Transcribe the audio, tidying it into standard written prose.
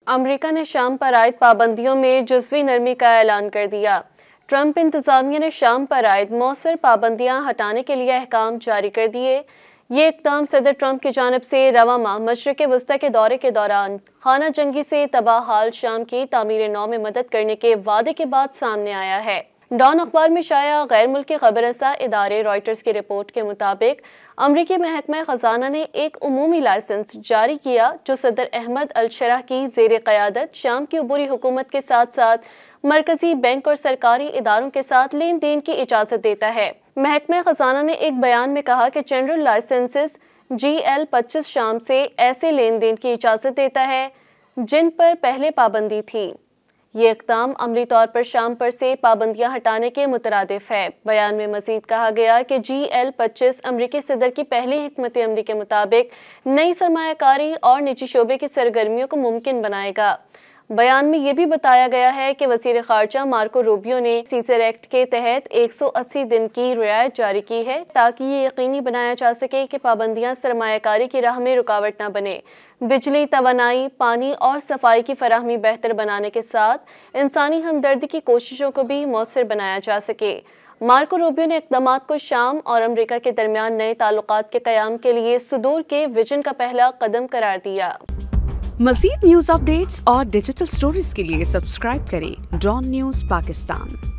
امریکہ نے شام پر عائد پابندیوں میں جزوی نرمی کا اعلان کر دیا۔ ٹرمپ انتظامیہ نے شام پر عائد مؤثر پابندیاں ہٹانے کے لیے احکام جاری کر دیے۔ یہ اقدام صدر ٹرمپ کی جانب سے رواں ماہ مشرق وسطیٰ کے دورے کے دوران خانہ جنگی سے تباہ حال شام کی تعمیر نو میں مدد کرنے کے وعدے کے بعد سامنے آیا ہے۔ ڈان اخبار میں شائع غیر ملکی خبر رساں ادارے رائٹرز کی رپورٹ کے مطابق امریکی محکمہ خزانہ نے ایک عمومی لائسنس جاری کیا جو صدر احمد الشرح کی زیر قیادت شام کی عبوری حکومت کے ساتھ ساتھ مرکزی بینک اور سرکاری اداروں کے ساتھ لین دین کی اجازت دیتا ہے۔ محکمہ خزانہ نے ایک بیان میں کہا کہ جنرل لائسنسز GL-25 شام سے ایسے لین دین کی اجازت دیتا ہے جن پر پہلے پابندی تھی۔ یہ اقدام عملی طور پر شام پر سے پابندیاں ہٹانے کے مترادف ہے۔ بیان میں مزید کہا گیا کہ GL-25 امریکی صدر کی پہلی حکمت عملی کے مطابق نئی سرمایہ کاری اور نجی شعبے کی سرگرمیوں کو ممکن بنائے گا۔ بیان میں یہ بھی بتایا گیا ہے کہ وزیر خارجہ مارکو روبیو نے سیزر ایکٹ کے تحت 180 دن کی رعایت جاری کی ہے تاکہ یہ یقینی بنایا جا سکے کہ پابندیاں سرمایہ کاری کی راہ میں رکاوٹ نہ بنے۔ بجلی، توانائی، پانی اور صفائی کی فراہمی بہتر بنانے کے ساتھ انسانی ہمدردی کی کوششوں کو بھی مؤثر بنایا جا سکے۔ مارکو روبیو نے اقدامات کو شام اور امریکہ کے درمیان نئے تعلقات کے قیام کے لیے صدور کے ویژن کا پہلا قدم قرار دیا۔ مزید نیوز اپ ڈیٹس اور ڈیجیٹل سٹوریز کے لیے سبسکرائب کریں ڈان نیوز پاکستان۔